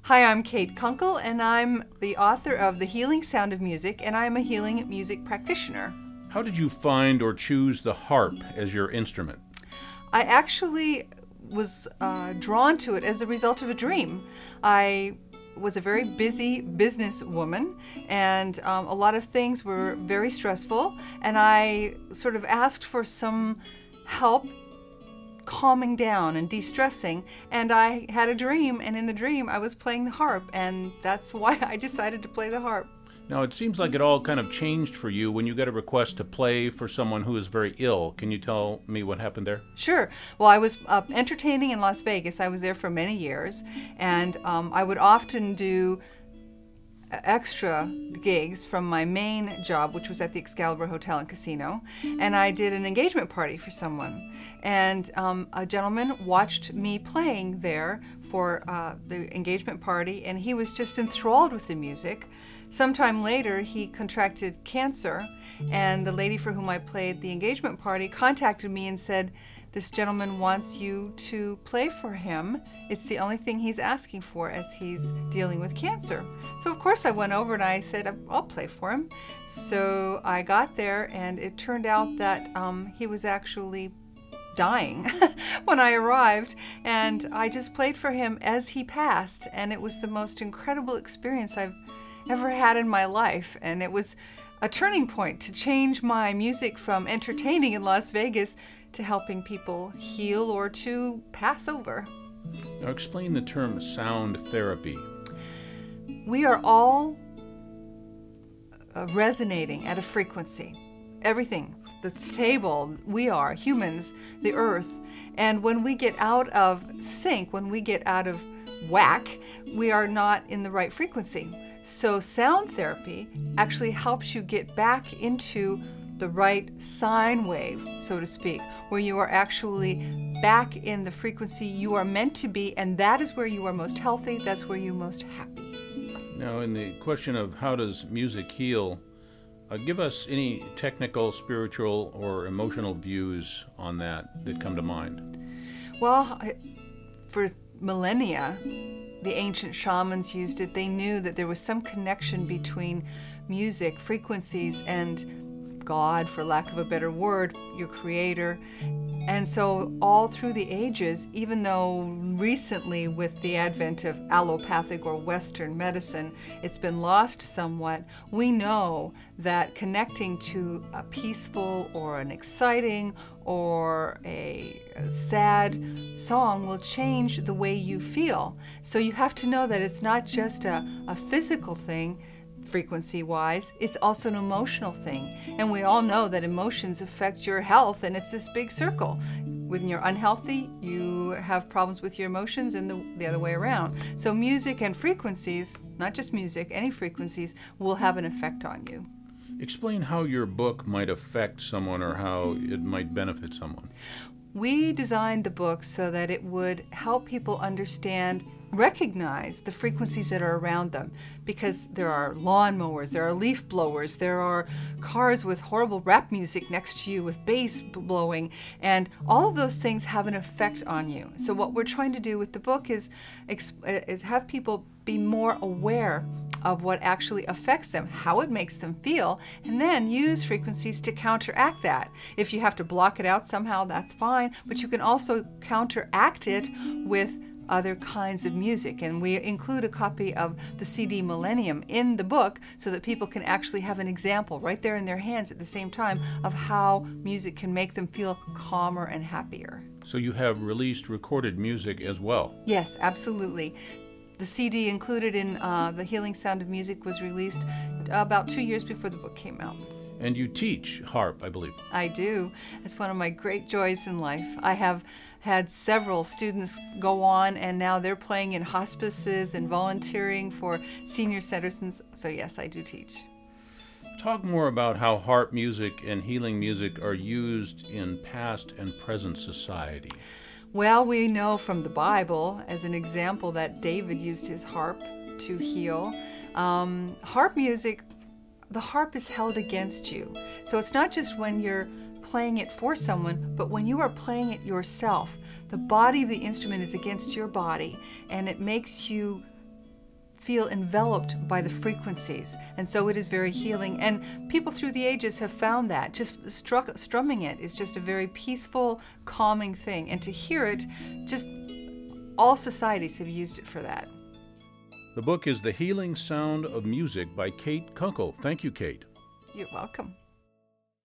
Hi, I'm Kate Kunkel, and I'm the author of The Healing Sound of Music, and I'm a healing music practitioner. How did you find or choose the harp as your instrument? I actually was drawn to it as the result of a dream. I was a very busy businesswoman, and a lot of things were very stressful, and I sort of asked for some help calming down and de-stressing, and I had a dream, and in the dream I was playing the harp, and that's why I decided to play the harp. Now, it seems like it all kind of changed for you when you got a request to play for someone who is very ill. Can you tell me what happened there? Sure. Well, I was entertaining in Las Vegas. I was there for many years, and I would often do extra gigs from my main job, which was at the Excalibur Hotel and Casino, and I did an engagement party for someone, and a gentleman watched me playing there for the engagement party, and he was just enthralled with the music. Sometime later, he contracted cancer, and the lady for whom I played the engagement party contacted me and said, "This gentleman wants you to play for him. It's the only thing he's asking for as he's dealing with cancer." So of course I went over and I said, "I'll play for him." So I got there, and it turned out that he was actually dying when I arrived, and I just played for him as he passed, and it was the most incredible experience I've ever had in my life, and it was a turning point to change my music from entertaining in Las Vegas to helping people heal or to pass over. Now, explain the term sound therapy. We are all resonating at a frequency. Everything, the table, we are, humans, the earth. And when we get out of sync, when we get out of whack, we are not in the right frequency. So sound therapy actually helps you get back into the right sine wave, so to speak, where you are actually back in the frequency you are meant to be, and that is where you are most healthy, that's where you're most happy. Now, in the question of how does music heal, give us any technical, spiritual, or emotional views on that come to mind. Well, for millennia, the ancient shamans used it. They knew that there was some connection between music, frequencies, and God, for lack of a better word, your creator. And so all through the ages, even though recently with the advent of allopathic or Western medicine, it's been lost somewhat, we know that connecting to a peaceful or an exciting or a sad song will change the way you feel. So you have to know that it's not just a physical thing, frequency-wise, it's also an emotional thing. And we all know that emotions affect your health, and it's this big circle. When you're unhealthy, you have problems with your emotions, and the other way around. So music and frequencies, not just music, any frequencies, will have an effect on you. Explain how your book might affect someone or how it might benefit someone. We designed the book so that it would help people understand, recognize the frequencies that are around them, because there are lawnmowers, there are leaf blowers, there are cars with horrible rap music next to you with bass blowing, and all of those things have an effect on you. So what we're trying to do with the book is have people be more aware of what actually affects them, how it makes them feel, and then use frequencies to counteract that. If you have to block it out somehow, that's fine, but you can also counteract it with other kinds of music. And we include a copy of the CD Millennium in the book so that people can actually have an example right there in their hands at the same time of how music can make them feel calmer and happier. So you have released recorded music as well? Yes, absolutely. The CD included in The Healing Sound of Music was released about 2 years before the book came out. And you teach harp, I believe. I do. It's one of my great joys in life. I have had several students go on, and now they're playing in hospices and volunteering for senior citizens. So yes, I do teach. Talk more about how harp music and healing music are used in past and present society. Well, we know from the Bible, as an example, that David used his harp to heal. Harp music, the harp is held against you. So it's not just when you're playing it for someone, but when you are playing it yourself, the body of the instrument is against your body, and it makes you feel enveloped by the frequencies. And so it is very healing. And people through the ages have found that. Just strumming it is just a very peaceful, calming thing. And to hear it, just all societies have used it for that. The book is The Healing Sound of Music by Kate Kunkel. Thank you, Kate. You're welcome.